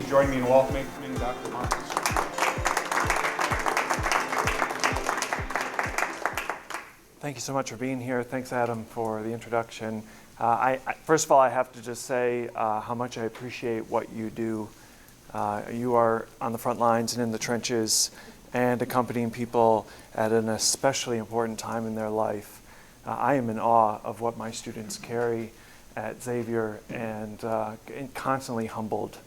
join me in welcoming Dr. Marcus. Thank you so much for being here. Thanks, Adam, for the introduction. First of all, I have to just say how much I appreciate what you do. You are on the front lines and in the trenches and accompanying people at an especially important time in their life. I am in awe of what my students carry at Xavier and constantly humbled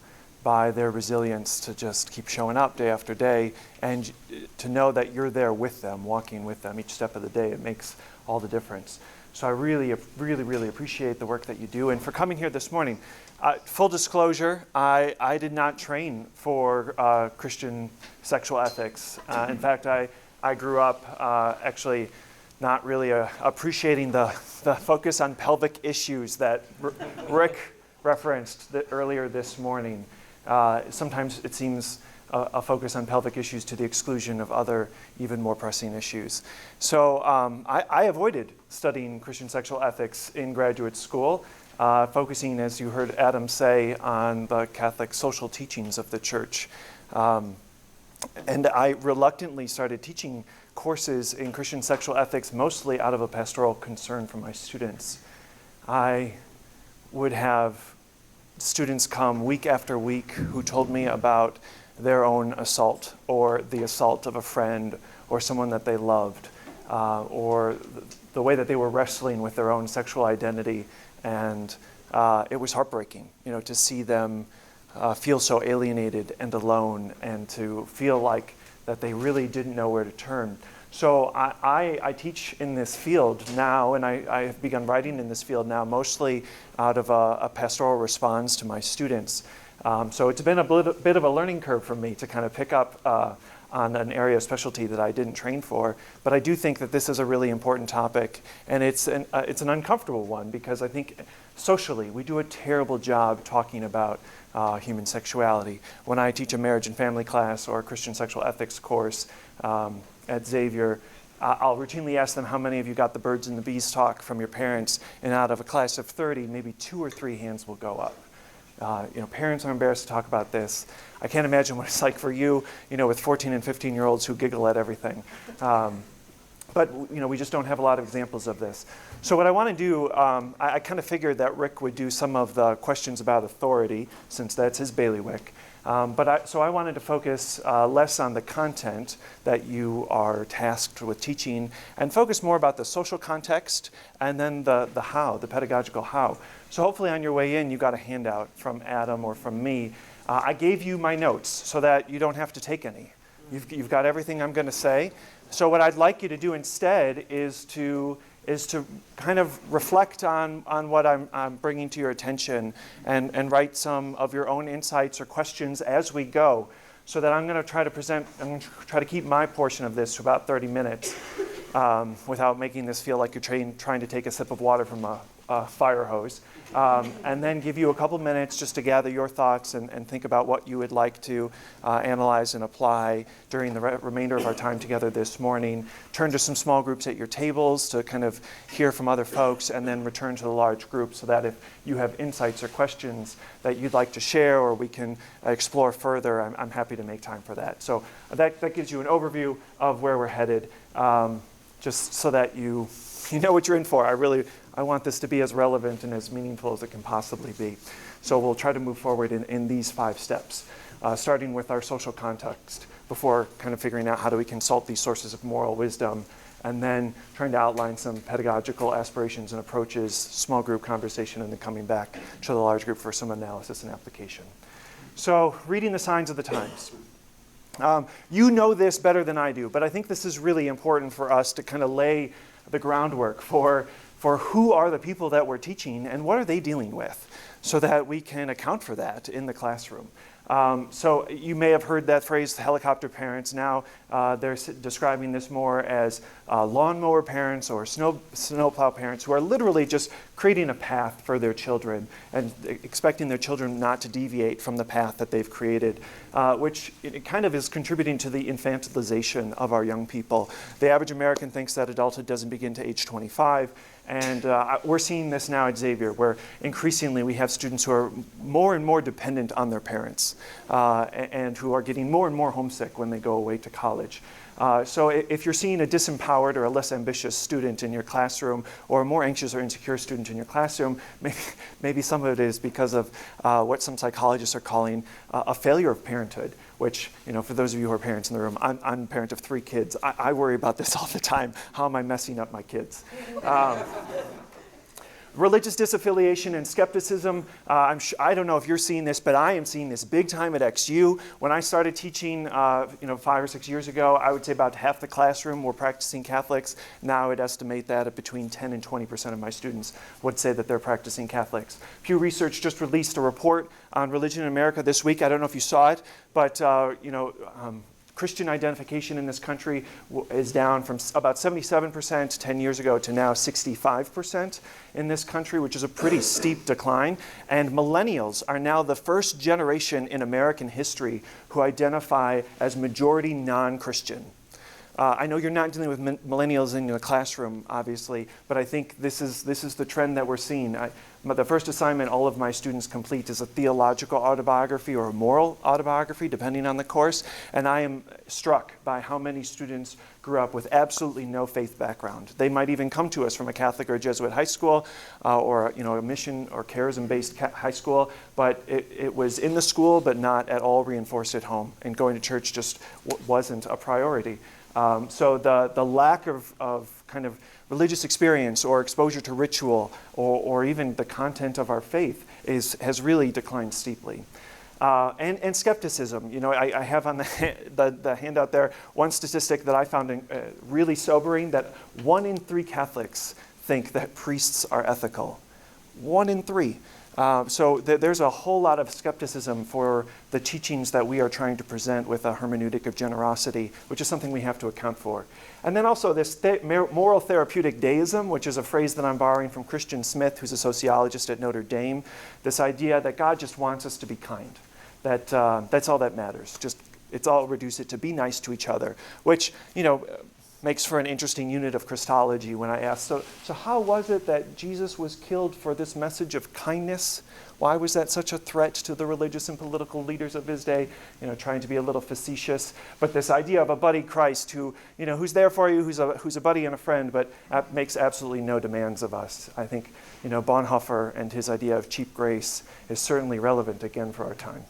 by their resilience to just keep showing up day after day and to know that you're there with them, walking with them each step of the day. It makes all the difference. So I really appreciate the work that you do. And for coming here this morning, full disclosure, I did not train for Christian sexual ethics. In fact, I grew up actually not really appreciating the focus on pelvic issues that Rick referenced earlier this morning. Sometimes it seems a focus on pelvic issues to the exclusion of other, even more pressing issues. So I avoided studying Christian sexual ethics in graduate school, focusing, as you heard Adam say, on the Catholic social teachings of the church. And I reluctantly started teaching courses in Christian sexual ethics, mostly out of a pastoral concern for my students. I would have students come week after week who told me about their own assault or the assault of a friend or someone that they loved, or the way that they were wrestling with their own sexual identity. And it was heartbreaking, to see them feel so alienated and alone and to feel like that they really didn't know where to turn. So I teach in this field now, and I have begun writing in this field now, mostly out of a pastoral response to my students. So it's been a bit of a learning curve for me to kind of pick up on an area of specialty that I didn't train for. But I do think that this is a really important topic, and it's an uncomfortable one because I think socially we do a terrible job talking about human sexuality. When I teach a marriage and family class or a Christian sexual ethics course at Xavier, I'll routinely ask them, how many of you got the birds and the bees talk from your parents? And out of a class of 30, maybe 2 or 3 hands will go up. Parents are embarrassed to talk about this. I can't imagine what it's like for you, with 14 and 15-year-olds who giggle at everything. But we just don't have a lot of examples of this. So what I want to do, I kind of figured that Rick would do some of the questions about authority, since that's his bailiwick. So I wanted to focus less on the content that you are tasked with teaching and focus more about the social context and then the how, the pedagogical how. So hopefully on your way in, you got a handout from Adam or from me. I gave you my notes so that you don't have to take any. You've got everything I'm going to say. So what I'd like you to do instead is to kind of reflect on what I'm bringing to your attention and write some of your own insights or questions as we go, so that I'm going to try to keep my portion of this to about 30 minutes without making this feel like you're trying to take a sip of water from a fire hose, and then give you a couple minutes just to gather your thoughts and think about what you would like to analyze and apply during the remainder of our time together this morning. Turn to some small groups at your tables to kind of hear from other folks, and then return to the large group so that if you have insights or questions that you'd like to share or we can explore further, I'm happy to make time for that. So that gives you an overview of where we're headed, just so that you know what you're in for. I want this to be as relevant and as meaningful as it can possibly be. So we'll try to move forward in these 5 steps, starting with our social context before kind of figuring out how do we consult these sources of moral wisdom, and then trying to outline some pedagogical aspirations and approaches, small group conversation, and then coming back to the large group for some analysis and application. So reading the signs of the times. You know this better than I do, but I think this is really important for us to kind of lay the groundwork for who are the people that we're teaching and what are they dealing with, so that we can account for that in the classroom. So you may have heard that phrase, helicopter parents. Now they're describing this more as lawnmower parents or snowplow parents who are literally just creating a path for their children and expecting their children not to deviate from the path that they've created, which it kind of is contributing to the infantilization of our young people. The average American thinks that adulthood doesn't begin to age 25. And we're seeing this now at Xavier, where increasingly we have students who are more and more dependent on their parents and who are getting more and more homesick when they go away to college. So if you're seeing a disempowered or a less ambitious student in your classroom, or a more anxious or insecure student in your classroom, maybe some of it is because of what some psychologists are calling a failure of parenthood, which, for those of you who are parents in the room, I'm a parent of 3 kids. I worry about this all the time. How am I messing up my kids? Religious disaffiliation and skepticism. I don't know if you're seeing this, but I am seeing this big time at XU. When I started teaching, 5 or 6 years ago, I would say about half the classroom were practicing Catholics. Now I would estimate that at between 10 and 20% of my students would say that they're practicing Catholics. Pew Research just released a report on religion in America this week. I don't know if you saw it, but Christian identification in this country is down from about 77% 10 years ago to now 65% in this country, which is a pretty steep decline. And millennials are now the first generation in American history who identify as majority non-Christian. I know you're not dealing with millennials in the classroom, obviously, but I think this is the trend that we're seeing. The first assignment all of my students complete is a theological autobiography or a moral autobiography, depending on the course, and I am struck by how many students grew up with absolutely no faith background. They might even come to us from a Catholic or a Jesuit high school or a mission or charism-based high school, but it was in the school but not at all reinforced at home, and going to church just wasn't a priority. So the lack of kind of religious experience or exposure to ritual or even the content of our faith has really declined steeply. And skepticism. I have on the handout there one statistic that I found really sobering, that 1 in 3 Catholics think that priests are ethical. 1 in 3. So there's a whole lot of skepticism for the teachings that we are trying to present with a hermeneutic of generosity, which is something we have to account for. And then also this moral therapeutic deism, which is a phrase that I'm borrowing from Christian Smith, who's a sociologist at Notre Dame. This idea that God just wants us to be kind, that that's all that matters. It's all reduce it to be nice to each other, which, makes for an interesting unit of Christology when I ask, so how was it that Jesus was killed for this message of kindness? Why was that such a threat to the religious and political leaders of his day? Trying to be a little facetious. But this idea of a buddy Christ who's there for you, who's a buddy and a friend, but makes absolutely no demands of us. I think, Bonhoeffer and his idea of cheap grace is certainly relevant again for our time.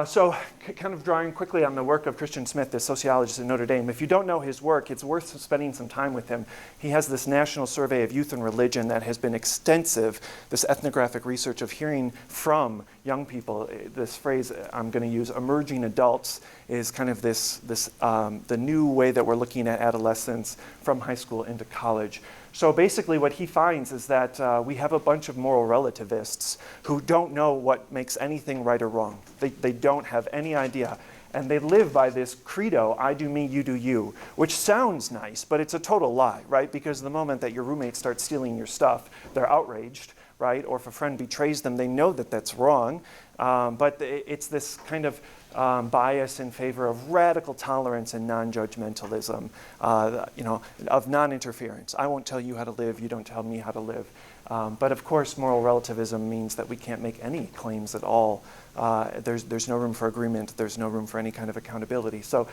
So kind of drawing quickly on the work of Christian Smith, the sociologist at Notre Dame. If you don't know his work, it's worth spending some time with him. He has this national survey of youth and religion that has been extensive, this ethnographic research of hearing from young people. This phrase I'm going to use, emerging adults, is kind of the new way that we're looking at adolescents from high school into college. So basically what he finds is that we have a bunch of moral relativists who don't know what makes anything right or wrong. They don't have any idea. And they live by this credo, I do me, you do you, which sounds nice, but it's a total lie, right? Because the moment that your roommate starts stealing your stuff, they're outraged, right? Or if a friend betrays them, they know that that's wrong. But it's this kind of bias in favor of radical tolerance and non-judgmentalism, of non-interference. I won't tell you how to live, you don't tell me how to live. But of course, moral relativism means that we can't make any claims at all. There's no room for agreement, there's no room for any kind of accountability. So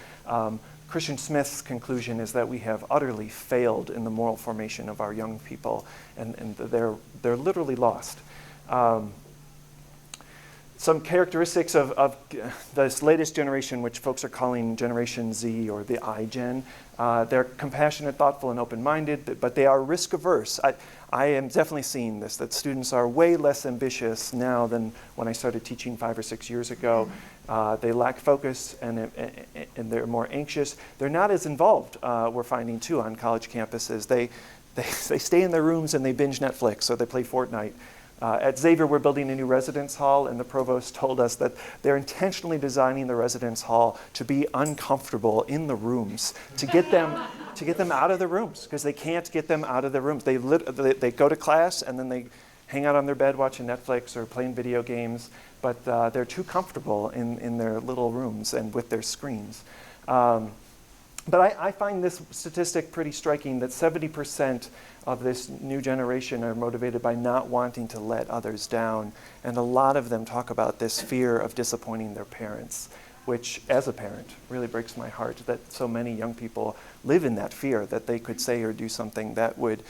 Christian Smith's conclusion is that we have utterly failed in the moral formation of our young people, and they're literally lost. Some characteristics of this latest generation, which folks are calling Generation Z or the iGen, they're compassionate, thoughtful, and open-minded, but they are risk-averse. I am definitely seeing this, that students are way less ambitious now than when I started teaching 5 or 6 years ago. They lack focus and they're more anxious. They're not as involved, we're finding too, on college campuses. They stay in their rooms and they binge Netflix or they play Fortnite. At Xavier, we're building a new residence hall, and the provost told us that they're intentionally designing the residence hall to be uncomfortable in the rooms to get them out of the rooms, because they can't get them out of the rooms. They go to class and then they hang out on their bed watching Netflix or playing video games, but they're too comfortable in their little rooms and with their screens. But I find this statistic pretty striking, that 70% of this new generation are motivated by not wanting to let others down. And a lot of them talk about this fear of disappointing their parents, which, as a parent, really breaks my heart that so many young people live in that fear that they could say or do something that would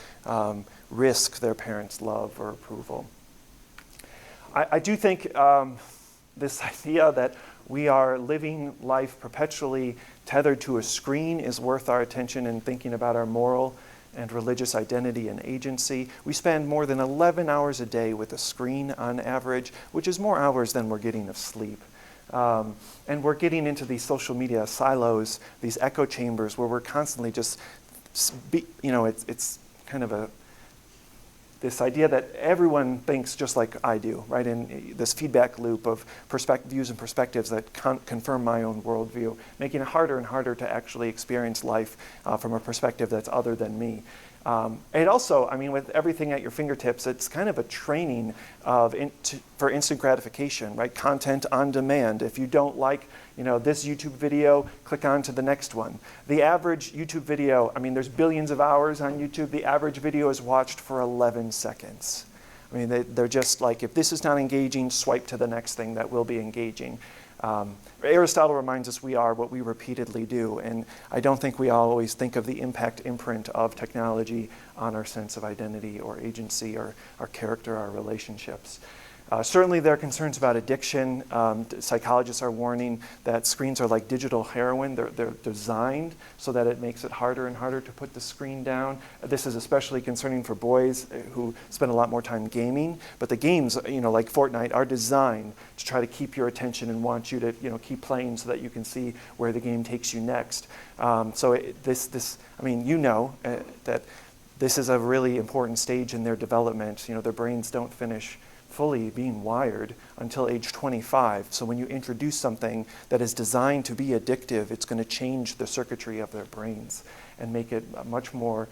risk their parents' love or approval. I do think this idea that we are living life perpetually tethered to a screen is worth our attention in thinking about our moral and religious identity and agency. We spend more than 11 hours a day with a screen on average, which is more hours than we're getting of sleep. And we're getting into these social media silos, these echo chambers where we're constantly just, it's kind of this idea that everyone thinks just like I do, right? In this feedback loop of views and perspectives that confirm my own worldview, making it harder and harder to actually experience life from a perspective that's other than me. And also, with everything at your fingertips, it's kind of a training for instant gratification, right? Content on demand. If you don't like, this YouTube video, click on to the next one. The average YouTube video, there's billions of hours on YouTube. The average video is watched for 11 seconds. They're just like, if this is not engaging, swipe to the next thing that will be engaging. Aristotle reminds us we are what we repeatedly do, and I don't think we always think of the imprint of technology on our sense of identity or agency or our character, our relationships. Certainly there are concerns about addiction. Psychologists are warning that screens are like digital heroin. They're designed so that it makes it harder and harder to put the screen down. This is especially concerning for boys who spend a lot more time gaming. But the games, like Fortnite, are designed to try to keep your attention and want you to, keep playing so that you can see where the game takes you next. That this is a really important stage in their development. Their brains don't finish fully being wired until age 25. So when you introduce something that is designed to be addictive, it's going to change the circuitry of their brains and make it much more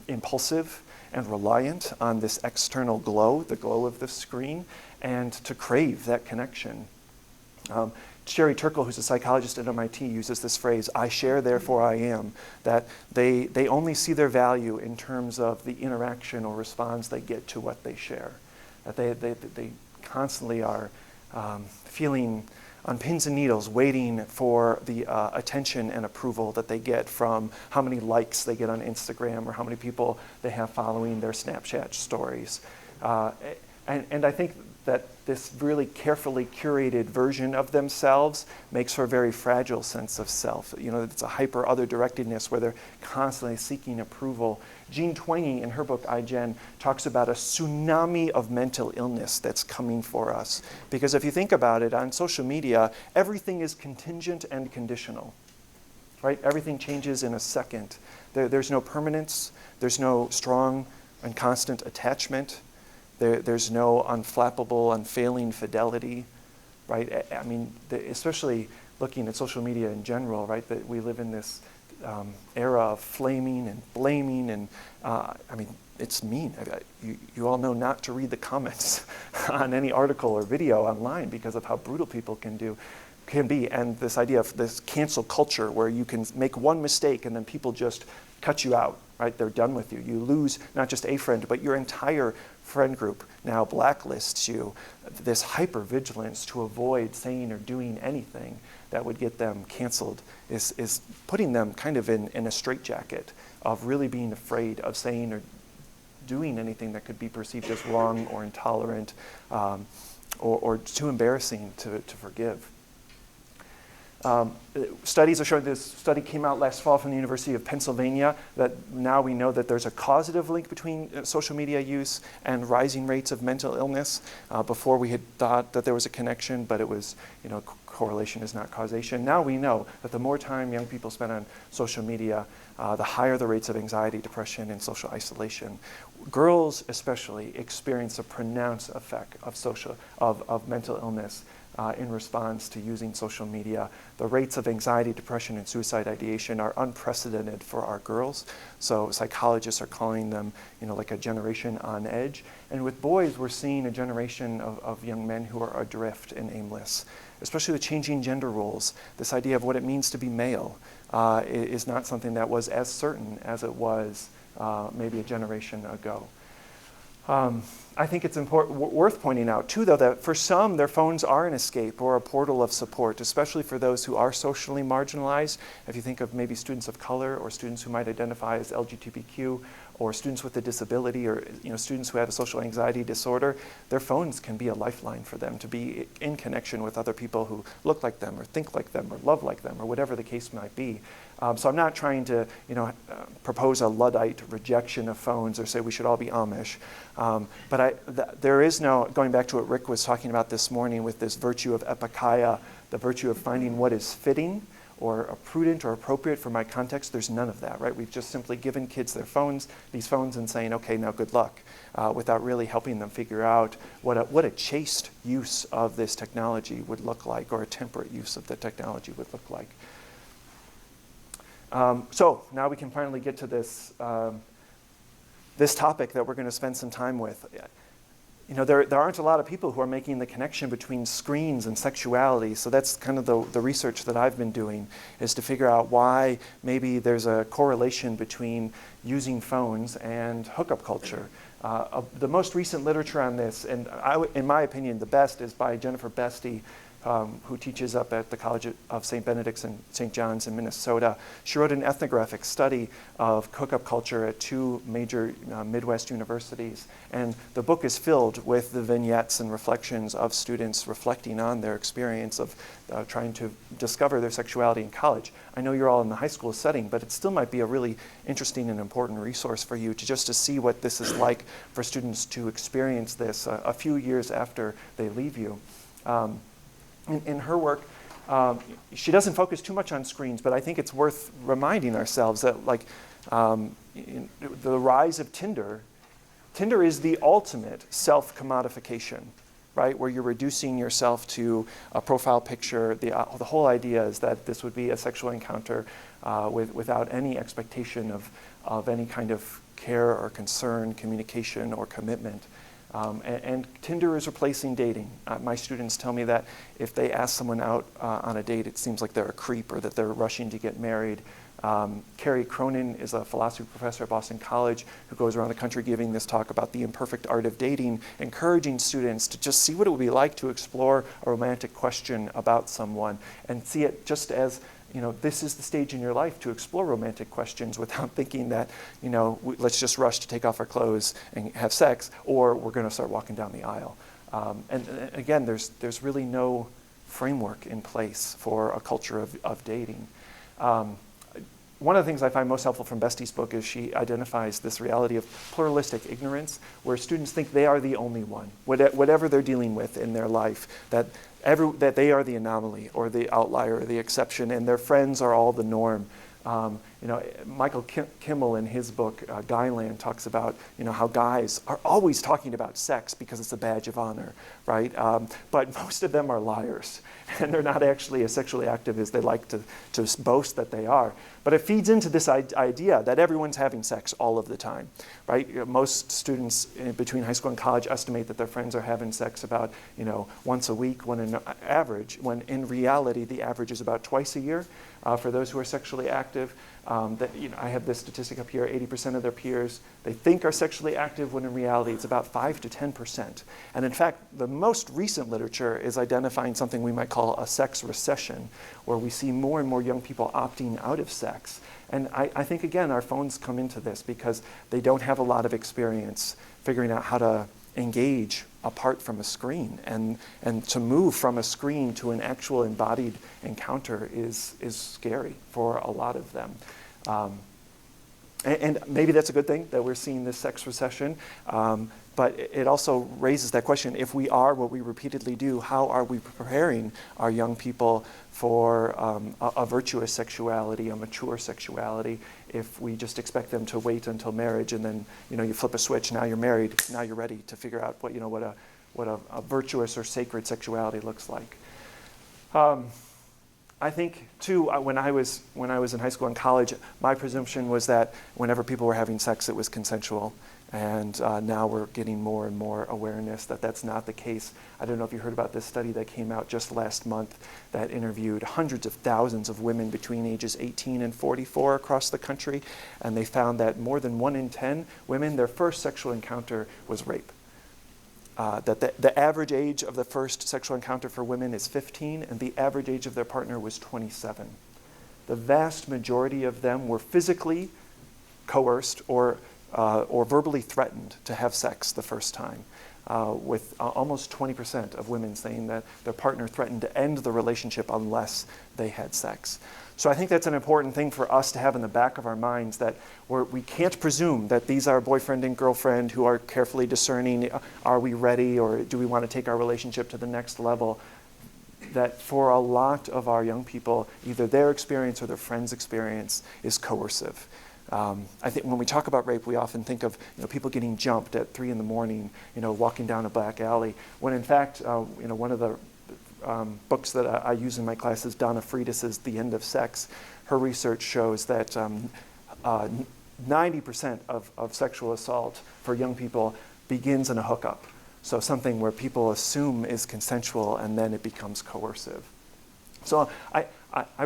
impulsive and reliant on this external glow, the glow of the screen, and to crave that connection. Sherry Turkle, who's a psychologist at MIT, uses this phrase, "I share, therefore I am," that they only see their value in terms of the interaction or response they get to what they share. That they constantly are feeling on pins and needles, waiting for the attention and approval that they get from how many likes they get on Instagram or how many people they have following their Snapchat stories. And I think that this really carefully curated version of themselves makes for a very fragile sense of self. It's a hyper other directedness where they're constantly seeking approval. Jean Twenge, in her book, iGen, talks about a tsunami of mental illness that's coming for us. Because if you think about it, on social media, everything is contingent and conditional, right? Everything changes in a second. There's no permanence. There's no strong and constant attachment. There's no unflappable, unfailing fidelity, right? Especially looking at social media in general, right? That we live in this era of flaming and blaming, and it's mean. You all know not to read the comments on any article or video online because of how brutal people can be, and this idea of this cancel culture where you can make one mistake and then people just cut you out, right? They're done with you. You lose not just a friend, but your entire friend group now blacklists you. This hypervigilance to avoid saying or doing anything that would get them canceled is putting them kind of in a straitjacket of really being afraid of saying or doing anything that could be perceived as wrong or intolerant or too embarrassing to forgive. Studies are showing, this study came out last fall from the University of Pennsylvania, that now we know that there's a causative link between social media use and rising rates of mental illness. Before we had thought that there was a connection, but it was, correlation is not causation. Now we know that the more time young people spend on social media, the higher the rates of anxiety, depression, and social isolation. Girls especially experience a pronounced effect of mental illness in response to using social media. The rates of anxiety, depression, and suicide ideation are unprecedented for our girls. So psychologists are calling them, like a generation on edge. And with boys, we're seeing a generation of young men who are adrift and aimless, especially the changing gender roles. This idea of what it means to be male is not something that was as certain as it was maybe a generation ago. I think it's worth pointing out, too, though, that for some, their phones are an escape or a portal of support, especially for those who are socially marginalized. If you think of maybe students of color or students who might identify as LGBTQ or students with a disability or students who have a social anxiety disorder, their phones can be a lifeline for them to be in connection with other people who look like them or think like them or love like them or whatever the case might be. So I'm not trying to propose a Luddite rejection of phones or say we should all be Amish. But there is no, going back to what Rick was talking about this morning with this virtue of epikeia, the virtue of finding what is fitting or prudent or appropriate for my context, there's none of that, right? We've just simply given kids these phones and saying, okay, now good luck, without really helping them figure out what a chaste use of this technology would look like or a temperate use of the technology would look like. So now we can finally get to this, this topic that we're going to spend some time with. There aren't a lot of people who are making the connection between screens and sexuality, so that's kind of the research that I've been doing, is to figure out why maybe there's a correlation between using phones and hookup culture. The most recent literature on this, and in my opinion the best, is by Jennifer Bestie, who teaches up at the College of St. Benedict's and St. John's in Minnesota. She wrote an ethnographic study of hookup culture at two major Midwest universities. And the book is filled with the vignettes and reflections of students reflecting on their experience of trying to discover their sexuality in college. I know you're all in the high school setting, but it still might be a really interesting and important resource for you to see what this is like for students to experience this a few years after they leave you. In her work, she doesn't focus too much on screens, but I think it's worth reminding ourselves that the rise of Tinder is the ultimate self-commodification, right? Where you're reducing yourself to a profile picture. The whole idea is that this would be a sexual encounter without any expectation of any kind of care or concern, communication, or commitment. And Tinder is replacing dating. My students tell me that if they ask someone out on a date, it seems like they're a creep or that they're rushing to get married. Carrie Cronin is a philosophy professor at Boston College who goes around the country giving this talk about the imperfect art of dating, encouraging students to just see what it would be like to explore a romantic question about someone and see it just as, this is the stage in your life to explore romantic questions without thinking that, let's just rush to take off our clothes and have sex, or we're going to start walking down the aisle. And again, there's really no framework in place for a culture of dating. One of the things I find most helpful from Bestie's book is she identifies this reality of pluralistic ignorance, where students think they are the only one, whatever they're dealing with in their life, that they are the anomaly or the outlier or the exception, and their friends are all the norm. Michael Kimmel in his book, Guyland, talks about how guys are always talking about sex because it's a badge of honor, right? But most of them are liars, and they're not actually as sexually active as they like to boast that they are. But it feeds into this idea that everyone's having sex all of the time, right? Most students between high school and college estimate that their friends are having sex about once a week, when an average, when in reality the average is about twice a year for those who are sexually active. I have this statistic up here: 80% of their peers they think are sexually active, when in reality it's about 5 to 10%. And in fact, the most recent literature is identifying something we might call a sex recession, where we see more and more young people opting out of sex. And I think, again, our phones come into this because they don't have a lot of experience figuring out how to engage apart from a screen, and to move from a screen to an actual embodied encounter is scary for a lot of them. And maybe that's a good thing that we're seeing this sex recession, but it also raises that question: if we are what we repeatedly do, how are we preparing our young people for a virtuous sexuality, a mature sexuality, if we just expect them to wait until marriage and then you flip a switch, now you're married, now you're ready to figure out what a virtuous or sacred sexuality looks like. I think too, when I was in high school and college, my presumption was that whenever people were having sex, it was consensual. And now we're getting more and more awareness that that's not the case. I don't know if you heard about this study that came out just last month that interviewed hundreds of thousands of women between ages 18 and 44 across the country. And they found that more than 1 in 10 women, their first sexual encounter was rape. That the average age of the first sexual encounter for women is 15, and the average age of their partner was 27. The vast majority of them were physically coerced or verbally threatened to have sex the first time, with almost 20% of women saying that their partner threatened to end the relationship unless they had sex. So I think that's an important thing for us to have in the back of our minds, that we can't presume that these are boyfriend and girlfriend who are carefully discerning, are we ready, or do we want to take our relationship to the next level? That for a lot of our young people, either their experience or their friends' experience is coercive. I think when we talk about rape, we often think of people getting jumped at 3 a.m, walking down a back alley. When in fact, one of the books that I use in my class is Donna Friedis's The End of Sex. Her research shows that 90% of sexual assault for young people begins in a hookup. So something where people assume is consensual and then it becomes coercive. So I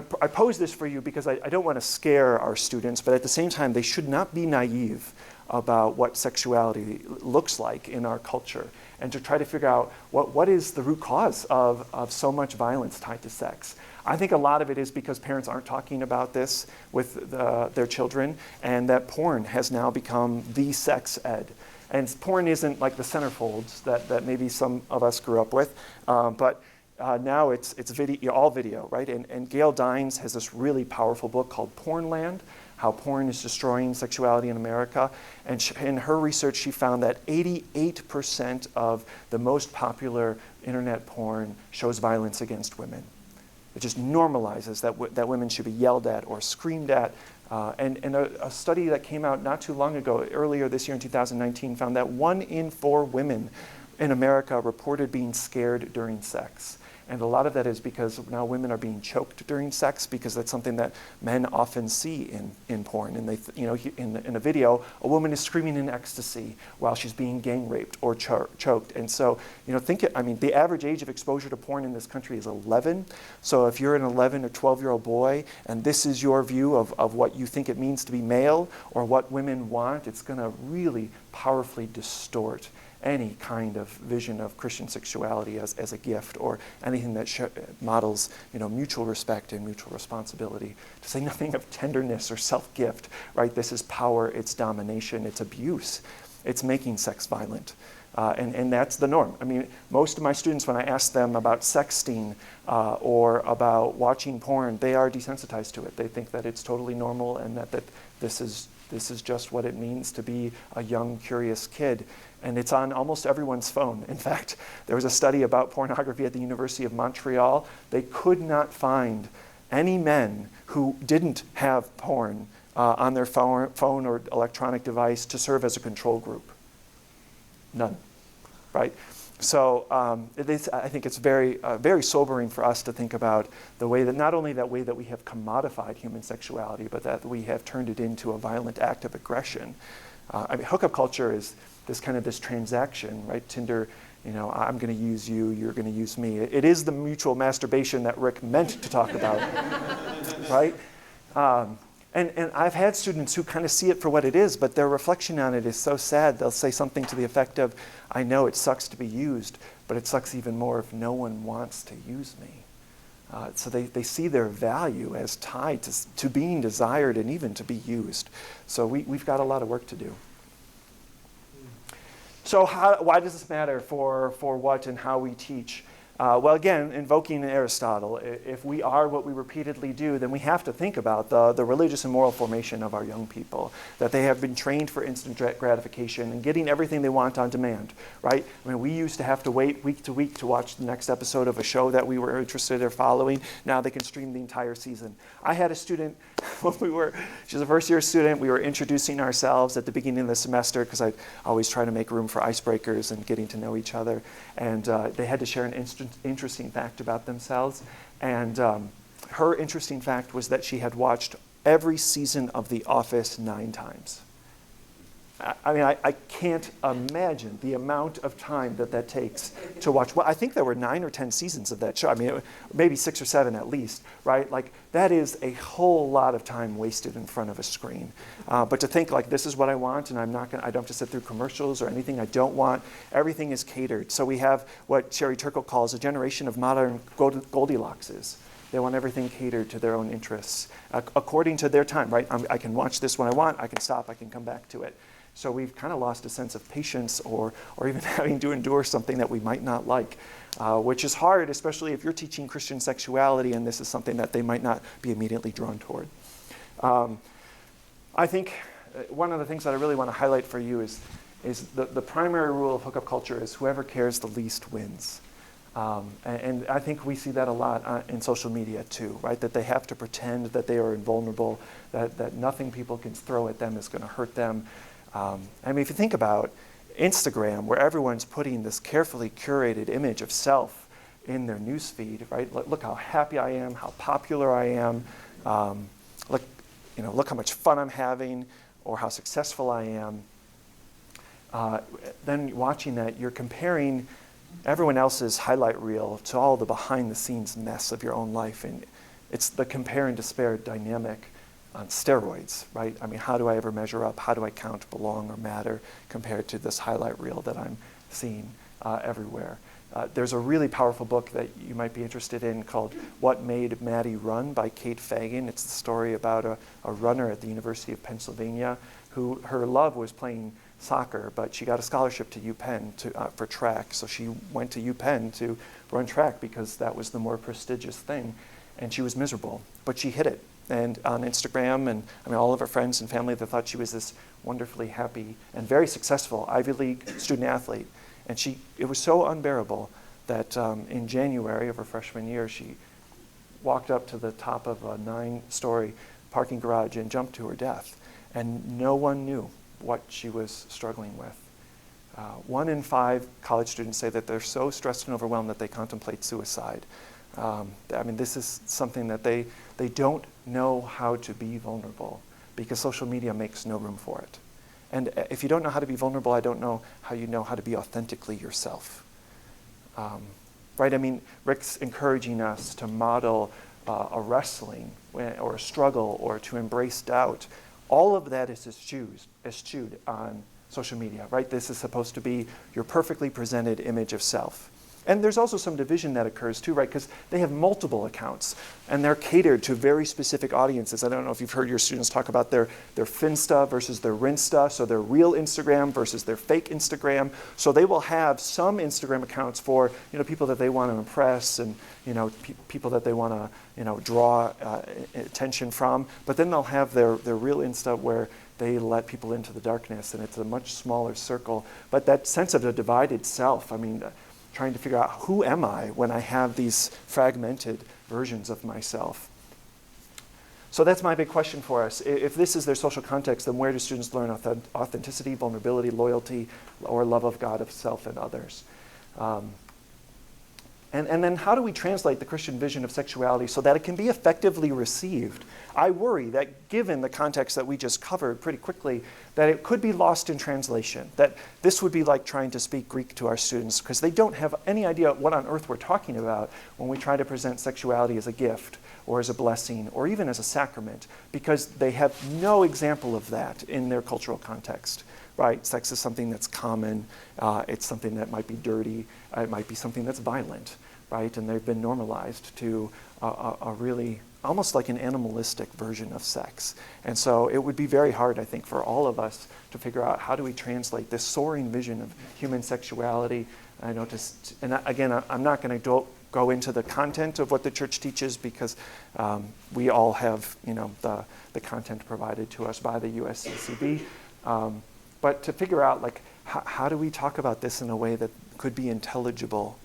pose this for you because I don't want to scare our students, but at the same time, they should not be naive about what sexuality looks like in our culture, and to try to figure out what is the root cause of so much violence tied to sex. I think a lot of it is because parents aren't talking about this with their children, and that porn has now become the sex ed. And porn isn't like the centerfolds that maybe some of us grew up with, but now it's video, all video, right? And Gail Dines has this really powerful book called Pornland, How Porn is Destroying Sexuality in America. And in her research, she found that 88% of the most popular internet porn shows violence against women. It just normalizes that women should be yelled at or screamed at. And a study that came out not too long ago, earlier this year in 2019, found that 1 in 4 women in America reported being scared during sex. And a lot of that is because now women are being choked during sex, because that's something that men often see in porn. And they, in a video, a woman is screaming in ecstasy while she's being gang raped or choked. And so, the average age of exposure to porn in this country is 11. So if you're an 11 or 12-year-old boy and this is your view of what you think it means to be male or what women want, it's going to really powerfully distort any kind of vision of Christian sexuality as a gift, or anything that models mutual respect and mutual responsibility, to say nothing of tenderness or self-gift, right? This is power, it's domination, it's abuse, it's making sex violent. And that's the norm. I mean, most of my students, when I ask them about sexting or about watching porn, they are desensitized to it. They think that it's totally normal and that this is just what it means to be a young, curious kid. And it's on almost everyone's phone. In fact, there was a study about pornography at the University of Montreal. They could not find any men who didn't have porn on their phone or electronic device to serve as a control group. None, right? So I think it's very, very sobering for us to think about the way that, not only that way that we have commodified human sexuality, but that we have turned it into a violent act of aggression. Hookup culture is this transaction, right? Tinder, I'm going to use you, you're going to use me. It is the mutual masturbation that Rick meant to talk about, right? And I've had students who kind of see it for what it is, but their reflection on it is so sad. They'll say something to the effect of, I know it sucks to be used, but it sucks even more if no one wants to use me. So they see their value as tied to being desired and even to be used. So we've got a lot of work to do. So why does this matter for what and how we teach? Well, again, invoking Aristotle, if we are what we repeatedly do, then we have to think about the religious and moral formation of our young people, that they have been trained for instant gratification and getting everything they want on demand, right? I mean, we used to have to wait week to week to watch the next episode of a show that we were interested in following. Now they can stream the entire season. I had a student, she's a first-year student, we were introducing ourselves at the beginning of the semester, because I always try to make room for icebreakers and getting to know each other, and they had to share an instant interesting fact about themselves. And her interesting fact was that she had watched every season of The Office 9 times. I mean, I can't imagine the amount of time that takes to watch. Well, I think there were 9 or 10 seasons of that show. I mean, maybe 6 or 7 at least, right? Like, that is a whole lot of time wasted in front of a screen. But to think, like, this is what I want, and I don't have to sit through commercials or anything I don't want. Everything is catered. So we have what Sherry Turkle calls a generation of modern Goldilockses. They want everything catered to their own interests, according to their time, right? I can watch this when I want. I can stop. I can come back to it. So we've kind of lost a sense of patience or even having to endure something that we might not like, which is hard, especially if you're teaching Christian sexuality and this is something that they might not be immediately drawn toward. I think one of the things that I really want to highlight for you is the primary rule of hookup culture is whoever cares the least wins. And I think we see that a lot in social media too, right? That they have to pretend that they are invulnerable, that nothing people can throw at them is going to hurt them. I mean, if you think about Instagram, where everyone's putting this carefully curated image of self in their newsfeed, right? Look how happy I am, how popular I am. Look how much fun I'm having, or how successful I am. Then watching that, you're comparing everyone else's highlight reel to all the behind-the-scenes mess of your own life, and it's the compare and despair dynamic on steroids, right? I mean, how do I ever measure up? How do I count, belong, or matter compared to this highlight reel that I'm seeing everywhere? There's a really powerful book that you might be interested in called What Made Maddie Run by Kate Fagan. It's the story about a runner at the University of Pennsylvania who her love was playing soccer, but she got a scholarship to UPenn for track. So she went to UPenn to run track because that was the more prestigious thing. And she was miserable, but she hit it. And on Instagram, and I mean, all of her friends and family, they thought she was this wonderfully happy and very successful Ivy League student athlete. And it was so unbearable that in January of her freshman year, she walked up to the top of a 9-story parking garage and jumped to her death. And no one knew what she was struggling with. 1 in 5 college students say that they're so stressed and overwhelmed that they contemplate suicide. I mean, this is something that they don't know how to be vulnerable because social media makes no room for it. And if you don't know how to be vulnerable, I don't know how to be authentically yourself. Right? I mean, Rick's encouraging us to model a wrestling or a struggle or to embrace doubt. All of that is eschewed on social media, right? This is supposed to be your perfectly presented image of self. And there's also some division that occurs too, right? Because they have multiple accounts and they're catered to very specific audiences. I don't know if you've heard your students talk about their Finsta versus their Rinsta, so their real Instagram versus their fake Instagram. So they will have some Instagram accounts for people that they want to impress and people that they want to draw attention from. But then they'll have their real Insta where they let people into the darkness, and it's a much smaller circle. But that sense of a divided self, I mean, trying to figure out who am I when I have these fragmented versions of myself. So that's my big question for us. If this is their social context, then where do students learn authenticity, vulnerability, loyalty, or love of God, of self, and others? And then how do we translate the Christian vision of sexuality so that it can be effectively received? I worry that given the context that we just covered pretty quickly, that it could be lost in translation, that this would be like trying to speak Greek to our students because they don't have any idea what on earth we're talking about when we try to present sexuality as a gift or as a blessing or even as a sacrament, because they have no example of that in their cultural context. Right? Sex is something that's common. It's something that might be dirty. It might be something that's violent, right? And they've been normalized to a really almost like an animalistic version of sex. And so it would be very hard, I think, for all of us to figure out how do we translate this soaring vision of human sexuality. I know, and again, I'm not going to go into the content of what the church teaches because we all have, the content provided to us by the USCCB. But to figure out, like, how do we talk about this in a way that could be intelligible,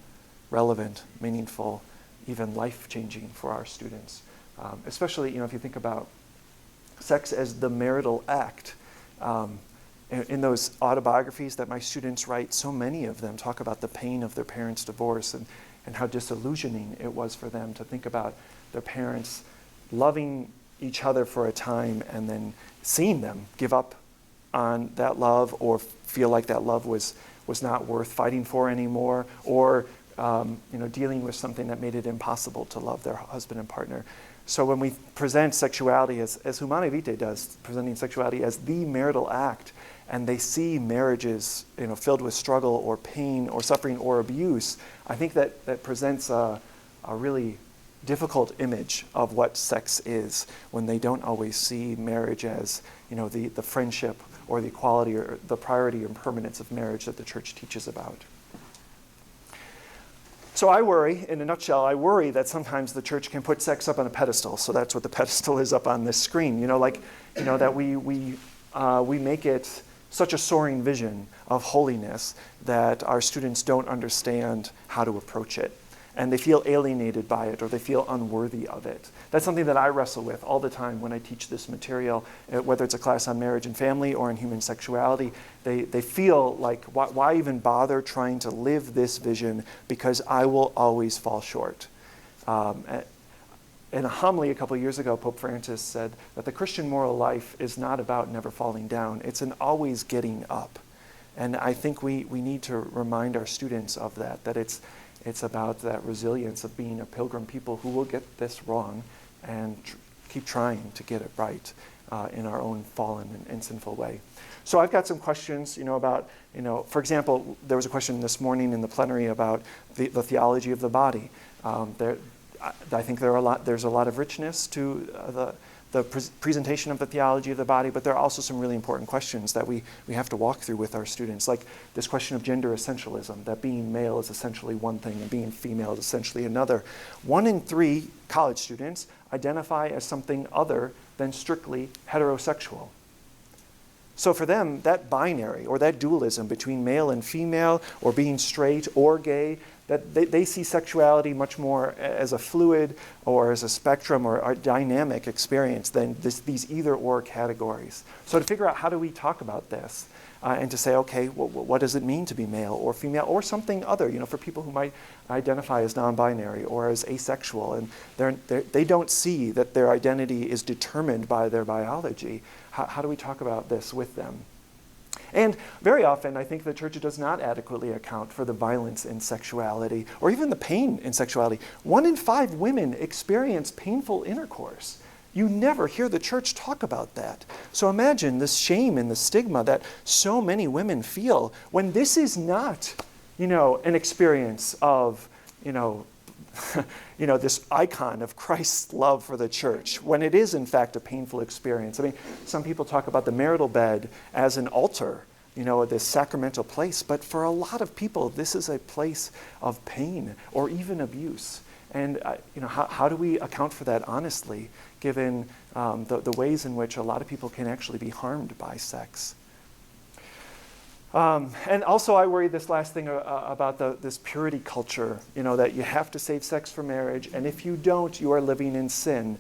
relevant, meaningful, even life-changing for our students? Especially, if you think about sex as the marital act. In those autobiographies that my students write, so many of them talk about the pain of their parents' divorce. And and how disillusioning it was for them to think about their parents loving each other for a time and then seeing them give up on that love or feel like that love was not worth fighting for anymore, or dealing with something that made it impossible to love their husband and partner. So when we present sexuality as Humanae Vitae does, presenting sexuality as the marital act, and they see marriages filled with struggle or pain or suffering or abuse, I think that presents a really difficult image of what sex is, when they don't always see marriage as the friendship or the equality or the priority and permanence of marriage that the church teaches about. So I worry, in a nutshell, that sometimes the church can put sex up on a pedestal. So that's what the pedestal is up on this screen. That we make it such a soaring vision of holiness that our students don't understand how to approach it. And they feel alienated by it, or they feel unworthy of it. That's something that I wrestle with all the time when I teach this material, whether it's a class on marriage and family or in human sexuality. They feel like, why even bother trying to live this vision, because I will always fall short. In a homily a couple of years ago, Pope Francis said that the Christian moral life is not about never falling down. It's an always getting up. And I think we need to remind our students of that it's about that resilience of being a pilgrim people who will get this wrong and keep trying to get it right in our own fallen and sinful way. So I've got some questions, about, for example, there was a question this morning in the plenary about the theology of the body. I think there's a lot of richness to the presentation of the theology of the body, but there are also some really important questions that we have to walk through with our students, like this question of gender essentialism, that being male is essentially one thing and being female is essentially another. 1 in 3 college students identify as something other than strictly heterosexual. So for them, that binary or that dualism between male and female, or being straight or gay, that they see sexuality much more as a fluid or as a spectrum or a dynamic experience than these either-or categories. So to figure out how do we talk about this and to say, okay, what does it mean to be male or female or something other, for people who might identify as non-binary or as asexual, and they don't see that their identity is determined by their biology. How do we talk about this with them? And very often, I think the church does not adequately account for the violence in sexuality or even the pain in sexuality. 1 in 5 women experience painful intercourse. You never hear the church talk about that. So imagine the shame and the stigma that so many women feel when this is not, an experience of, this icon of Christ's love for the church, when it is in fact a painful experience. I mean, some people talk about the marital bed as an altar, this sacramental place, but for a lot of people, this is a place of pain or even abuse. And how do we account for that honestly, given the ways in which a lot of people can actually be harmed by sex? And also I worry this last thing about this purity culture, that you have to save sex for marriage, and if you don't, you are living in sin.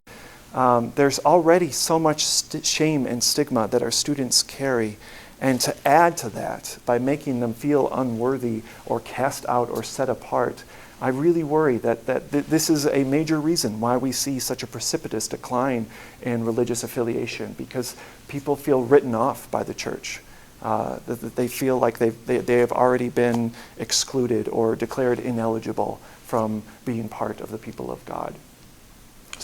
There's already so much shame and stigma that our students carry, and to add to that by making them feel unworthy or cast out or set apart, I really worry that this is a major reason why we see such a precipitous decline in religious affiliation, because people feel written off by the church. That they feel like they have already been excluded or declared ineligible from being part of the people of God.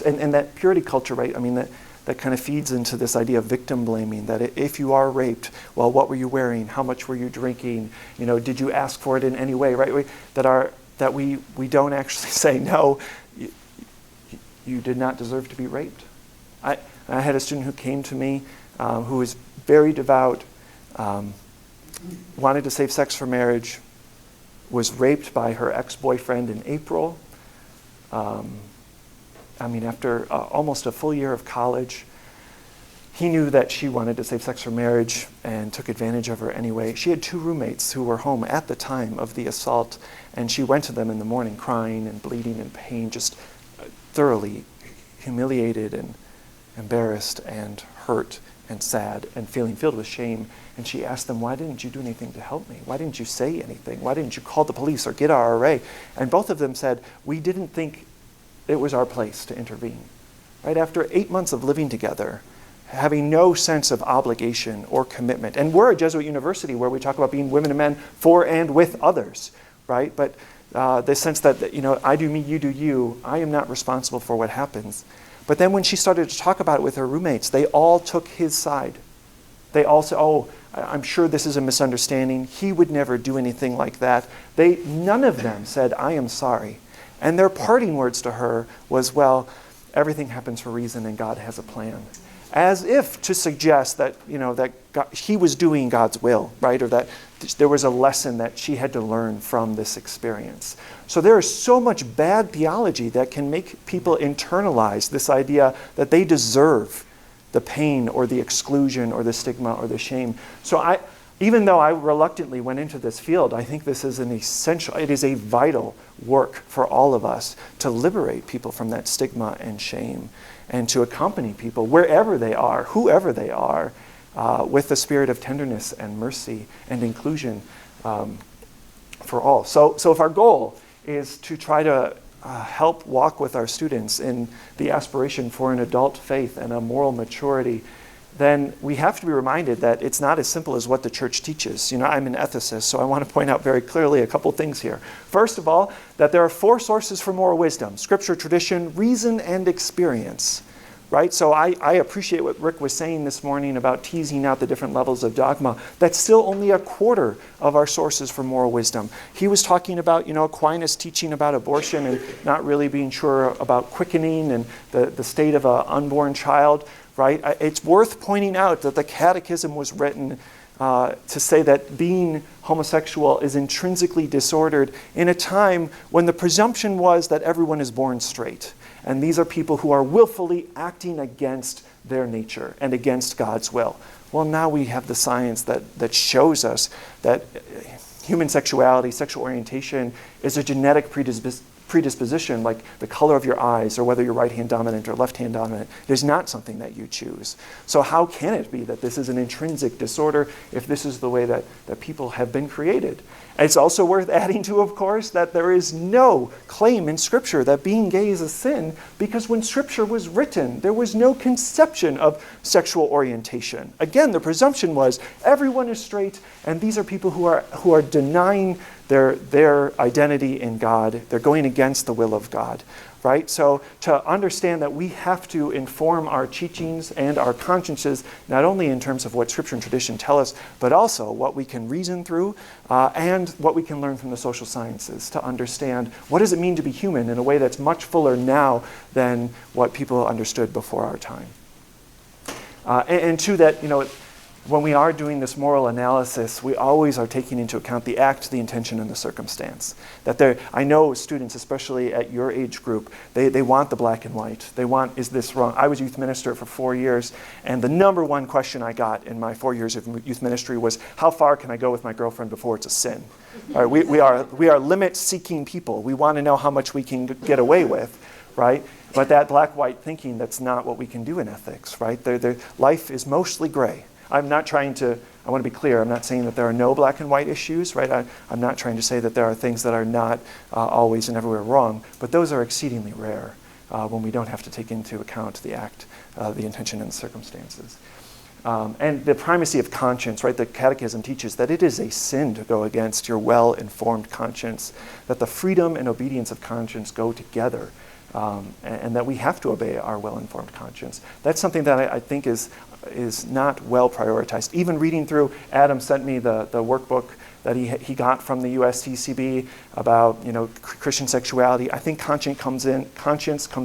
And that purity culture, right? I mean, that kind of feeds into this idea of victim blaming, that if you are raped, well, what were you wearing? How much were you drinking? did you ask for it in any way, right? That we don't actually say, no, you did not deserve to be raped. I had a student who came to me who was very devout, wanted to save sex for marriage, was raped by her ex-boyfriend in April. After almost a full year of college, he knew that she wanted to save sex for marriage and took advantage of her anyway. She had 2 roommates who were home at the time of the assault, and she went to them in the morning crying and bleeding in pain, just thoroughly humiliated and embarrassed and hurt and sad and feeling filled with shame. And she asked them, why didn't you do anything to help me? Why didn't you say anything? Why didn't you call the police or get RRA? And both of them said, we didn't think it was our place to intervene. Right after 8 months of living together, having no sense of obligation or commitment. And we're a Jesuit university where we talk about being women and men for and with others, right? But the sense that, I do me, you do you, I am not responsible for what happens. But then when she started to talk about it with her roommates, they all took his side. They all said, I'm sure this is a misunderstanding. He would never do anything like that. None of them said, I am sorry. And their parting words to her was, well, everything happens for a reason and God has a plan. As if to suggest that, that God, he was doing God's will, right? Or that there was a lesson that she had to learn from this experience. So there is so much bad theology that can make people internalize this idea that they deserve the pain or the exclusion or the stigma or the shame. So even though I reluctantly went into this field, I think this is it is a vital work for all of us to liberate people from that stigma and shame and to accompany people wherever they are, whoever they are, with the spirit of tenderness and mercy and inclusion for all. So if our goal is to try to help walk with our students in the aspiration for an adult faith and a moral maturity, then we have to be reminded that it's not as simple as what the church teaches. I'm an ethicist, so I want to point out very clearly a couple things here. First of all, that there are 4 sources for moral wisdom: Scripture, tradition, reason, and experience. Right? So I appreciate what Rick was saying this morning about teasing out the different levels of dogma. That's still only a quarter of our sources for moral wisdom. He was talking about, Aquinas teaching about abortion and not really being sure about quickening and the state of an unborn child. Right? It's worth pointing out that the Catechism was written to say that being homosexual is intrinsically disordered in a time when the presumption was that everyone is born straight. And these are people who are willfully acting against their nature and against God's will. Well, now we have the science that shows us that human sexuality, sexual orientation, is a genetic predisposition, like the color of your eyes or whether you're right-hand dominant or left-hand dominant. It is not something that you choose. So how can it be that this is an intrinsic disorder if this is the way that people have been created? It's also worth adding to, of course, that there is no claim in Scripture that being gay is a sin, because when Scripture was written, there was no conception of sexual orientation. Again, the presumption was everyone is straight, and these are people who are denying their identity in God. They're going against the will of God. Right? So to understand that we have to inform our teachings and our consciences, not only in terms of what Scripture and tradition tell us, but also what we can reason through and what we can learn from the social sciences to understand what does it mean to be human in a way that's much fuller now than what people understood before our time. And to that, when we are doing this moral analysis, we always are taking into account the act, the intention, and the circumstance. I know students, especially at your age group, they want the black and white. They want, is this wrong? I was youth minister for 4 years, and the number one question I got in my 4 years of youth ministry was, how far can I go with my girlfriend before it's a sin? All right, we are limit-seeking people. We want to know how much we can get away with, right? But that black-white thinking, that's not what we can do in ethics, right? Life is mostly gray. I want to be clear, I'm not saying that there are no black and white issues, right? I'm not trying to say that there are things that are not always and everywhere wrong, but those are exceedingly rare when we don't have to take into account the act, the intention, and the circumstances. And the primacy of conscience, right? The Catechism teaches that it is a sin to go against your well-informed conscience, that the freedom and obedience of conscience go together, and that we have to obey our well-informed conscience. That's something that I think is not well prioritized. Even reading through, Adam sent me the workbook that he got from the USCCB about Christian sexuality. I think conscience comes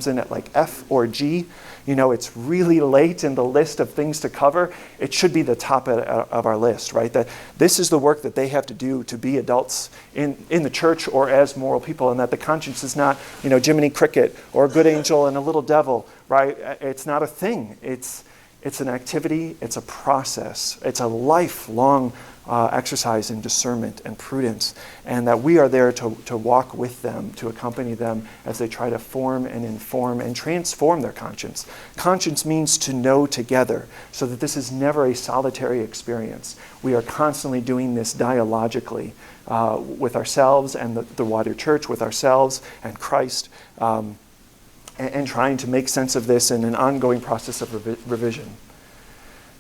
in at like F or G. It's really late in the list of things to cover. It should be the top of our list, right? That this is the work that they have to do to be adults in the church or as moral people, and that the conscience is not Jiminy Cricket or a good angel and a little devil, right? It's not a thing. It's an activity, it's a process, it's a lifelong exercise in discernment and prudence, and that we are there to walk with them, to accompany them as they try to form and inform and transform their conscience. Conscience means to know together, so that this is never a solitary experience. We are constantly doing this dialogically with ourselves and the wider church, with ourselves and Christ, and trying to make sense of this in an ongoing process of revision.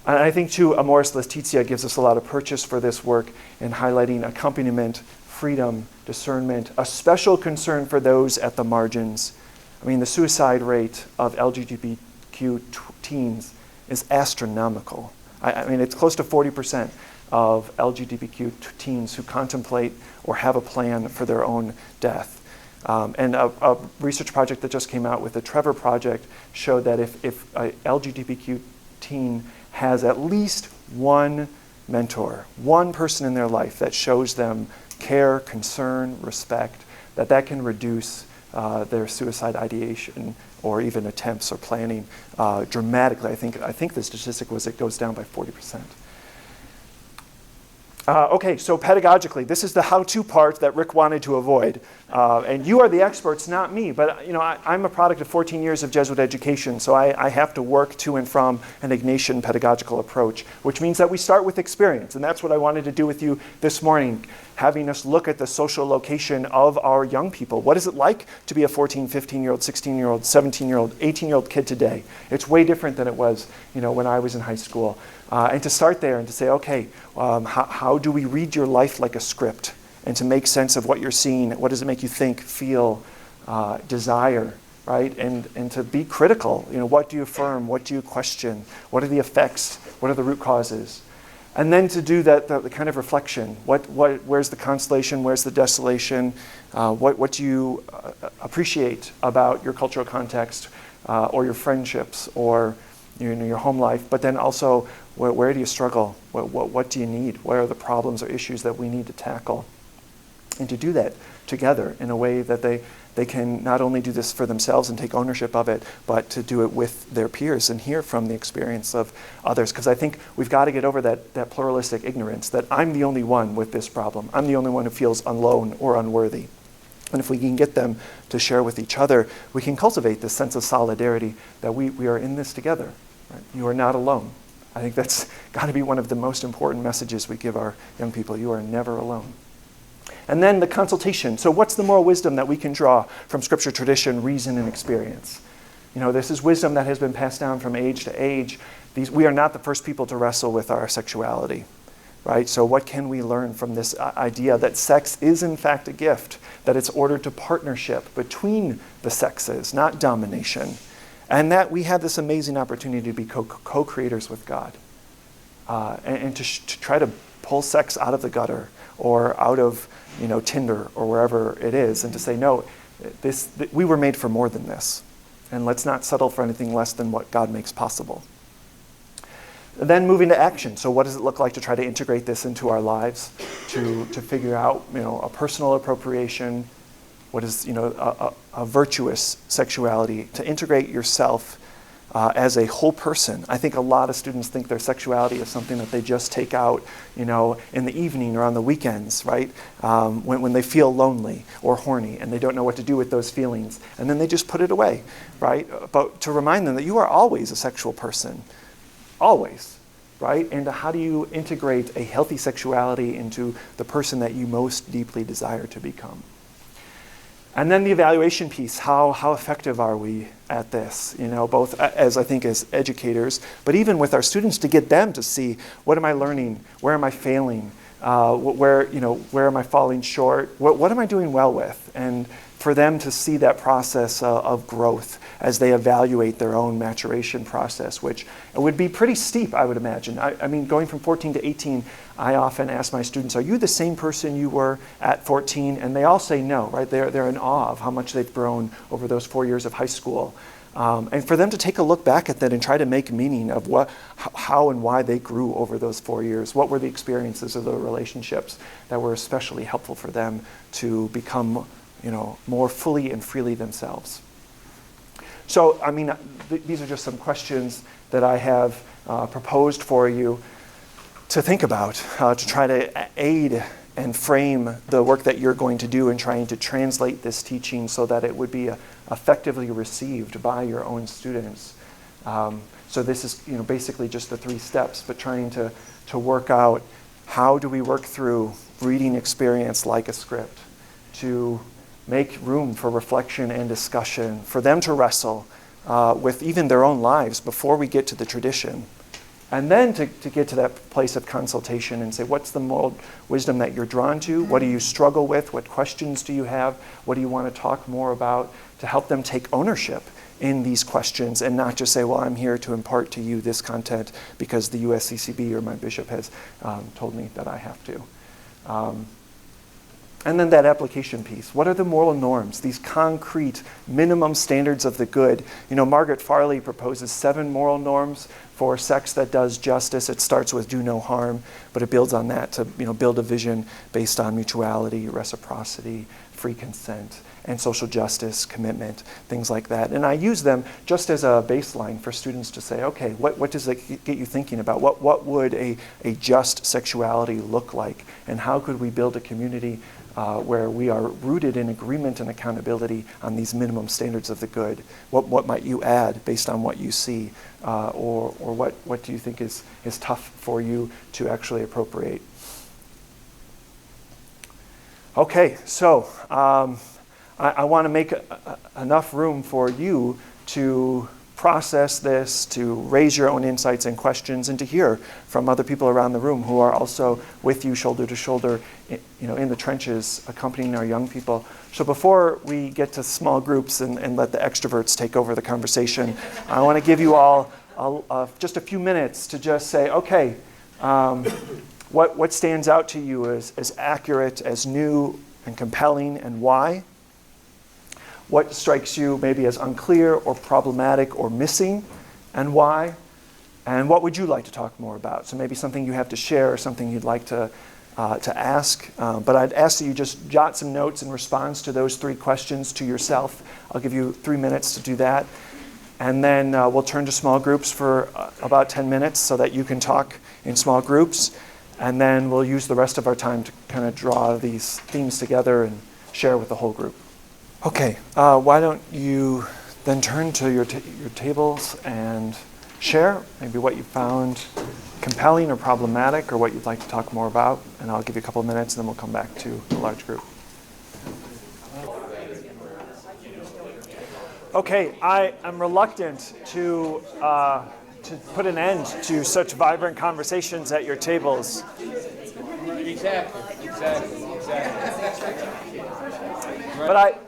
And I think, too, Amoris Laetitia gives us a lot of purchase for this work in highlighting accompaniment, freedom, discernment, a special concern for those at the margins. I mean, the suicide rate of LGBTQ teens is astronomical. I mean, it's close to 40% of LGBTQ teens who contemplate or have a plan for their own death. And a research project that just came out with the Trevor Project showed that if a LGBTQ teen has at least one mentor, one person in their life that shows them care, concern, respect, that can reduce their suicide ideation or even attempts or planning dramatically. I think the statistic was it goes down by 40%. Okay, so pedagogically, this is the how-to part that Rick wanted to avoid. And you are the experts, not me. But I'm a product of 14 years of Jesuit education, so I have to work to and from an Ignatian pedagogical approach, which means that we start with experience. And that's what I wanted to do with you this morning, having us look at the social location of our young people. What is it like to be a 14, 15-year-old, 16-year-old, 17-year-old, 18-year-old kid today? It's way different than it was when I was in high school. And to start there and to say, okay, how do we read your life like a script? And to make sense of what you're seeing, what does it make you think, feel, desire, right? And to be critical. What do you affirm? What do you question? What are the effects? What are the root causes? And then to do that, the kind of reflection. Where's the consolation? Where's the desolation? What do you appreciate about your cultural context or your friendships or your home life? But then also, where do you struggle? What do you need? What are the problems or issues that we need to tackle? And to do that together in a way that they can not only do this for themselves and take ownership of it, but to do it with their peers and hear from the experience of others. Because I think we've got to get over that pluralistic ignorance, that I'm the only one with this problem. I'm the only one who feels alone or unworthy. And if we can get them to share with each other, we can cultivate this sense of solidarity that we are in this together. Right? You are not alone. I think that's got to be one of the most important messages we give our young people. You are never alone. And then the consultation. So what's the moral wisdom that we can draw from scripture, tradition, reason, and experience? This is wisdom that has been passed down from age to age. We are not the first people to wrestle with our sexuality, right? So what can we learn from this idea that sex is in fact a gift, that it's ordered to partnership between the sexes, not domination, and that we have this amazing opportunity to be co-creators with God, and to try to pull sex out of the gutter or out of Tinder or wherever it is, and to say, no, we were made for more than this, and let's not settle for anything less than what God makes possible. Then moving to action. So what does it look like to try to integrate this into our lives, to figure out a personal appropriation, what is a virtuous sexuality, to integrate yourself as a whole person. I think a lot of students think their sexuality is something that they just take out, in the evening or on the weekends, right? When they feel lonely or horny and they don't know what to do with those feelings, and then they just put it away, right? But to remind them that you are always a sexual person, always, right? And how do you integrate a healthy sexuality into the person that you most deeply desire to become? And then the evaluation piece, how effective are we at this? Both as I think as educators, but even with our students, to get them to see, what am I learning? Where am I failing? Where am I falling short? What am I doing well with? And for them to see that process of growth as they evaluate their own maturation process, which would be pretty steep, I would imagine. I mean, going from 14 to 18, I often ask my students, are you the same person you were at 14? And they all say no, right? They're in awe of how much they've grown over those 4 years of high school. And for them to take a look back at that and try to make meaning of how and why they grew over those 4 years. What were the experiences of the relationships that were especially helpful for them to become, more fully and freely themselves? So, I mean, these are just some questions that I have proposed for you. to think about, to try to aid and frame the work that you're going to do in trying to translate this teaching so that it would be effectively received by your own students. So this is basically just the 3 steps, but trying to work out how do we work through reading experience like a script to make room for reflection and discussion, for them to wrestle with even their own lives before we get to the tradition. And then to get to that place of consultation and say, what's the moral wisdom that you're drawn to? What do you struggle with? What questions do you have? What do you want to talk more about? To help them take ownership in these questions and not just say, well, I'm here to impart to you this content because the USCCB or my bishop has told me that I have to. And then that application piece. What are the moral norms, these concrete minimum standards of the good? Margaret Farley proposes 7 moral norms for sex that does justice. It starts with do no harm, but it builds on that to build a vision based on mutuality, reciprocity, free consent, and social justice, commitment, things like that. And I use them just as a baseline for students to say, okay, what does it get you thinking about? What would a just sexuality look like? And how could we build a community where we are rooted in agreement and accountability on these minimum standards of the good? What might you add based on what you see? Or what do you think is tough for you to actually appropriate? Okay, so I want to make enough room for you to process this, to raise your own insights and questions, and to hear from other people around the room who are also with you shoulder to shoulder, in the trenches, accompanying our young people. So before we get to small groups and let the extroverts take over the conversation, I want to give you all just a few minutes to just say, okay, what stands out to you as accurate, as new and compelling, and why? What strikes you maybe as unclear or problematic or missing, and why? And what would you like to talk more about? So maybe something you have to share or something you'd like to ask. But I'd ask that you just jot some notes in response to those 3 questions to yourself. I'll give you 3 minutes to do that. And then we'll turn to small groups for about 10 minutes so that you can talk in small groups. And then we'll use the rest of our time to kind of draw these themes together and share with the whole group. Okay, why don't you then turn to your tables and share maybe what you found compelling or problematic or what you'd like to talk more about. And I'll give you a couple of minutes and then we'll come back to the large group. Okay, I am reluctant to put an end to such vibrant conversations at your tables. Exactly. But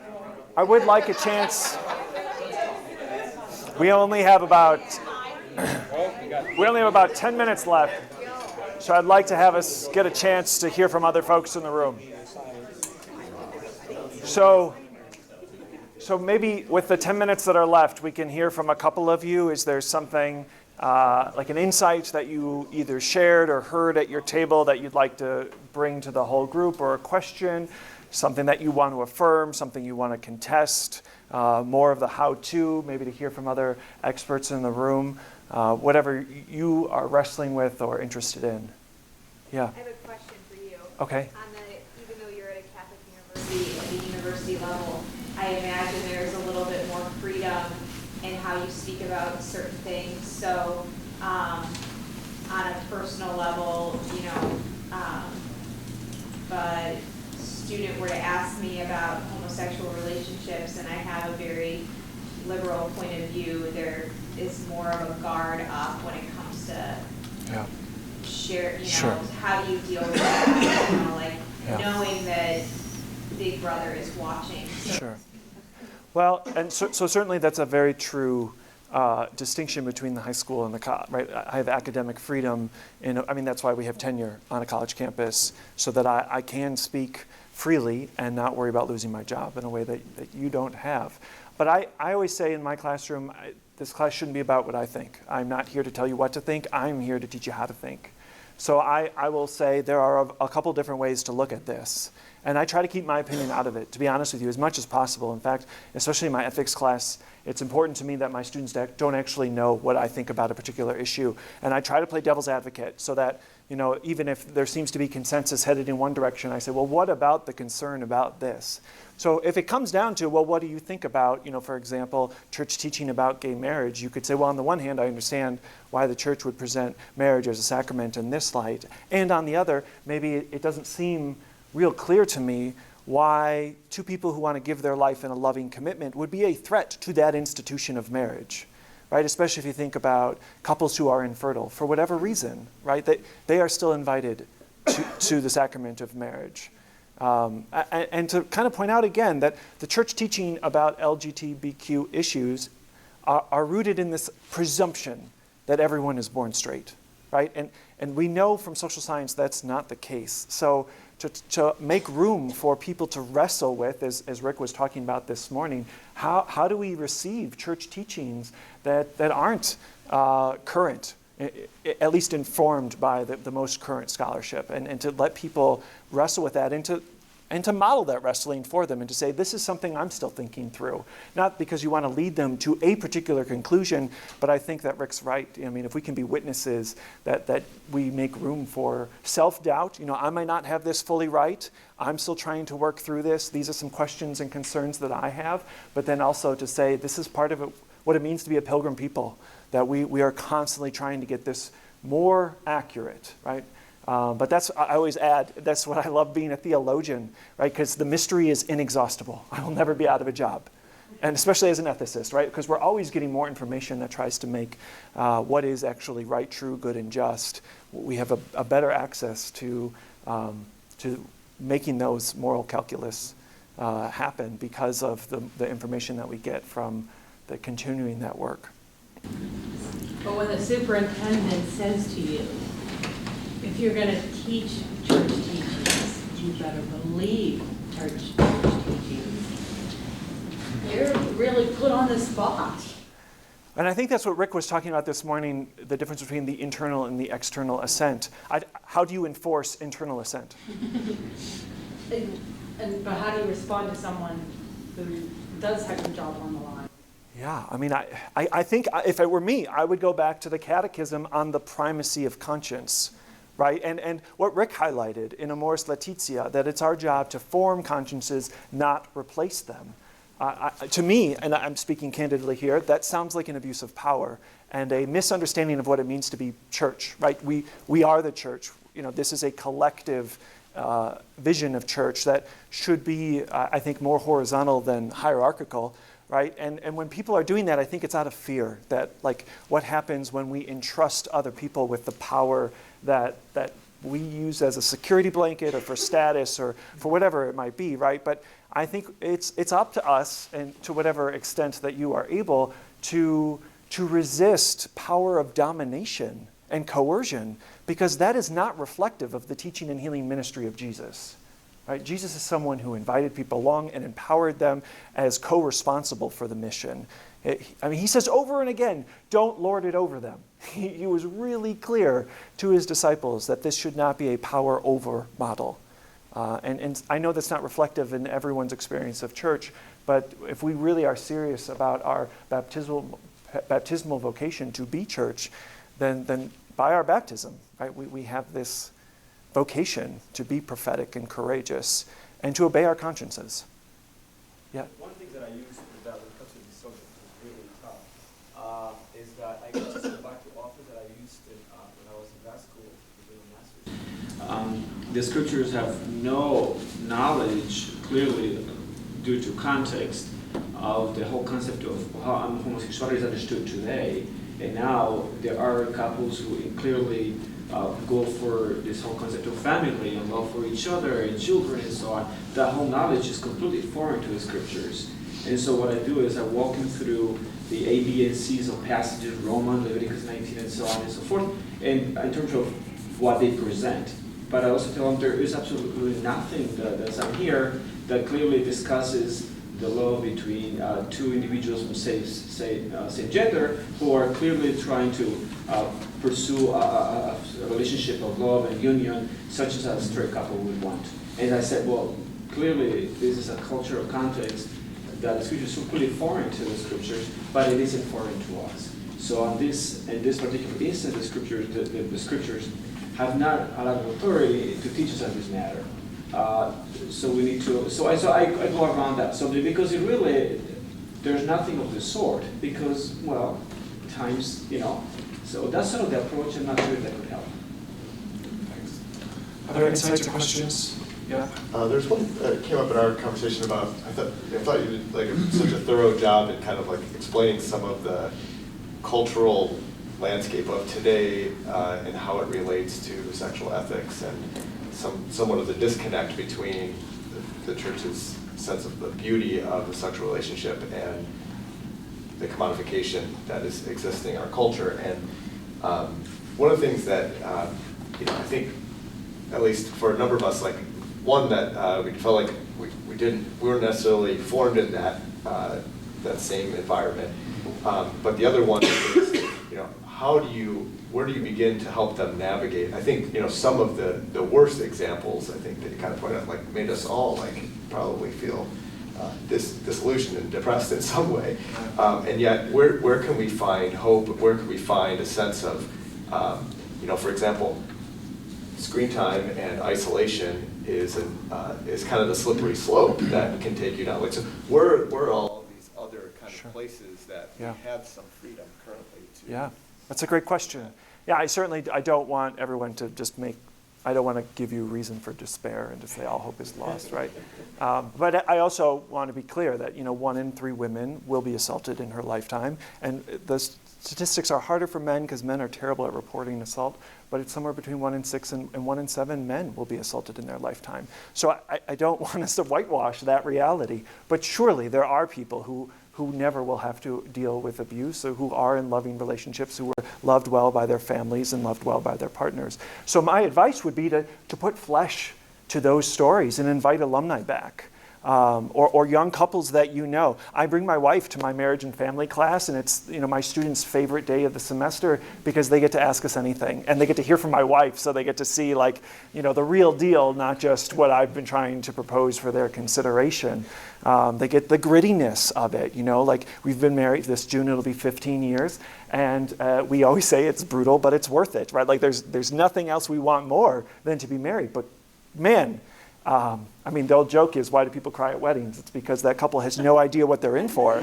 I would like a chance. We only have about 10 minutes left, so I'd like to have us get a chance to hear from other folks in the room. So maybe with the 10 minutes that are left, we can hear from a couple of you. Is there something like an insight that you either shared or heard at your table that you'd like to bring to the whole group, or a question, something that you want to affirm, something you want to contest, more of the how-to, maybe to hear from other experts in the room, whatever you are wrestling with or interested in. Yeah. I have a question for you. Okay. Even though you're at a Catholic university, at the university level, I imagine there's a little bit more freedom in how you speak about certain things. So on a personal level, but student were to ask me about homosexual relationships and I have a very liberal point of view, there is more of a guard up when it comes to share, Sure. How do you deal with that? Knowing that Big Brother is watching. So. Sure. Well, and so certainly that's a very true distinction between the high school and the college, right? I have academic freedom, that's why we have tenure on a college campus, so that I can speak freely and not worry about losing my job in a way that you don't have. But I always say in my classroom, this class shouldn't be about what I think. I'm not here to tell you what to think. I'm here to teach you how to think. So I will say there are a couple different ways to look at this. And I try to keep my opinion out of it, to be honest with you, as much as possible. In fact, especially in my ethics class, it's important to me that my students don't actually know what I think about a particular issue. And I try to play devil's advocate so that even if there seems to be consensus headed in one direction, I say, well, what about the concern about this? So if it comes down to, well, what do you think about, for example, church teaching about gay marriage? You could say, well, on the one hand, I understand why the church would present marriage as a sacrament in this light. And on the other, maybe it doesn't seem real clear to me why two people who want to give their life in a loving commitment would be a threat to that institution of marriage, right? Especially if you think about couples who are infertile for whatever reason, right? They are still invited to the sacrament of marriage. And to kind of point out again that the church teaching about LGBTQ issues are rooted in this presumption that everyone is born straight, right? And we know from social science that's not the case. So to make room for people to wrestle with, as Rick was talking about this morning, how do we receive church teachings that aren't current, at least informed by the most current scholarship, and to let people wrestle with that and to model that wrestling for them and to say, this is something I'm still thinking through. Not because you want to lead them to a particular conclusion, but I think that Rick's right. I mean, if we can be witnesses that we make room for self-doubt, I might not have this fully right. I'm still trying to work through this. These are some questions and concerns that I have. But then also to say, this is part of it, what it means to be a pilgrim people, that we are constantly trying to get this more accurate, right? But I always add, that's what I love being a theologian, right? Because the mystery is inexhaustible. I will never be out of a job. And especially as an ethicist, right? Because we're always getting more information that tries to make what is actually right, true, good, and just. We have a better access to making those moral calculus happen because of the information that we get from the continuing that work. But when the superintendent says to you, if you're going to teach church teachings, you better believe church teachings. You're really put on the spot. And I think that's what Rick was talking about this morning, the difference between the internal and the external assent. How do you enforce internal assent? But how do you respond to someone who does have a job on the line? Yeah, I mean, I think if it were me, I would go back to the catechism on the primacy of conscience. Right, and what Rick highlighted in Amoris Laetitia, that it's our job to form consciences, not replace them. To me, and I'm speaking candidly here, that sounds like an abuse of power and a misunderstanding of what it means to be church. Right, we are the church. This is a collective vision of church that should be, I think, more horizontal than hierarchical. Right, and when people are doing that, I think it's out of fear that, like, what happens when we entrust other people with the power that we use as a security blanket or for status or for whatever it might be, right? But I think it's up to us, and to whatever extent that you are able, to resist power of domination and coercion, because that is not reflective of the teaching and healing ministry of Jesus. Right? Jesus is someone who invited people along and empowered them as co-responsible for the mission. He says over and again, don't lord it over them. He was really clear to his disciples that this should not be a power over model. And I know that's not reflective in everyone's experience of church, but if we really are serious about our baptismal vocation to be church, then by our baptism, right, we have this vocation to be prophetic and courageous and to obey our consciences. Yeah. One thing that I use when it comes to this subject is really tough is that I just go back to authors that I used when I was in grad school doing masters. The scriptures have no knowledge, clearly, due to context, of the whole concept of how homosexuality is understood today. And now there are couples who clearly go for this whole concept of family and love for each other and children and so on. That whole knowledge is completely foreign to the scriptures. And so what I do is I walk them through the A, B, and C's of passages, Romans, Leviticus 19, and so on and so forth, and in terms of what they present. But I also tell them there is absolutely nothing that's on here that clearly discusses the love between two individuals from same gender who are clearly trying to pursue a relationship of love and union such as a straight couple would want. And I said, well, clearly this is a cultural context that the scriptures are completely foreign to the scriptures, but it isn't foreign to us. So in this particular instance, the scriptures have not a lot of authority to teach us on this matter. So we need to, so I go around that subject because it really, there's nothing of the sort because, well, times, so that's sort of the approach. I'm not sure if that could help. Thanks. Other insights or questions? Yeah. There's one that came up in our conversation about, I thought you did like such a thorough job in kind of like explaining some of the cultural landscape of today and how it relates to sexual ethics and somewhat of the disconnect between the church's sense of the beauty of the sexual relationship and the commodification that is existing in our culture. And one of the things that I think, at least for a number of us, like one that we felt like we weren't necessarily formed in that same environment, but the other one is, where do you begin to help them navigate? I think some of the worst examples, I think that you kind of pointed out, like made us all like probably feel disillusioned and depressed in some way, and yet where can we find hope? Where can we find a sense of, for example, screen time and isolation is kind of the slippery slope that can take you down. Like, so where are all these other kind of places that we have some freedom currently to? Yeah, that's a great question. Yeah, I don't want everyone to just I don't want to give you reason for despair and to say all hope is lost, right? But I also want to be clear that 1 in 3 women will be assaulted in her lifetime, and the statistics are harder for men because men are terrible at reporting assault, but it's somewhere between 1 in 6 and 1 in 7 men will be assaulted in their lifetime. So I don't want us to whitewash that reality, but surely there are people who never will have to deal with abuse, or who are in loving relationships, who were loved well by their families and loved well by their partners. So my advice would be to put flesh to those stories and invite alumni back. Or young couples that I bring my wife to my marriage and family class, and it's my students' favorite day of the semester because they get to ask us anything, and they get to hear from my wife, so they get to see the real deal, not just what I've been trying to propose for their consideration. They get the grittiness of it, like we've been married this June, it'll be 15 years, and we always say it's brutal, but it's worth it, right? Like there's nothing else we want more than to be married, but man, the old joke is, why do people cry at weddings? It's because that couple has no idea what they're in for,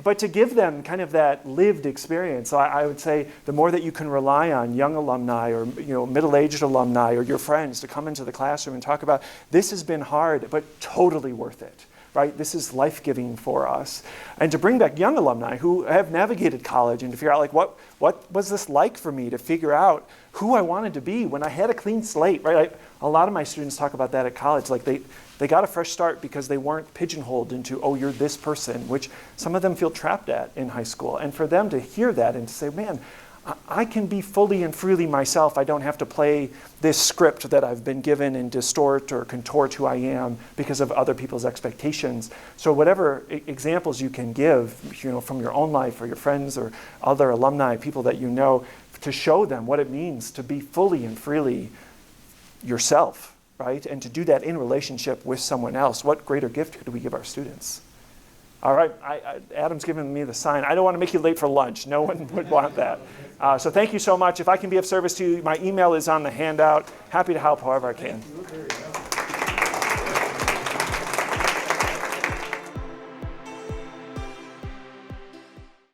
but to give them kind of that lived experience. So I would say the more that you can rely on young alumni or middle-aged alumni or your friends to come into the classroom and talk about, this has been hard, but totally worth it. Right? This is life-giving for us. And to bring back young alumni who have navigated college and to figure out, what was this like for me to figure out who I wanted to be when I had a clean slate, right? A lot of my students talk about that at college. Like they got a fresh start because they weren't pigeonholed into, oh, you're this person, which some of them feel trapped at in high school. And for them to hear that and to say, man, I can be fully and freely myself. I don't have to play this script that I've been given and distort or contort who I am because of other people's expectations. So whatever examples you can give, from your own life or your friends or other alumni, people that to show them what it means to be fully and freely yourself, right? And to do that in relationship with someone else. What greater gift could we give our students? All right, Adam's giving me the sign. I don't want to make you late for lunch. No one would want that. So thank you so much. If I can be of service to you, my email is on the handout. Happy to help however I can.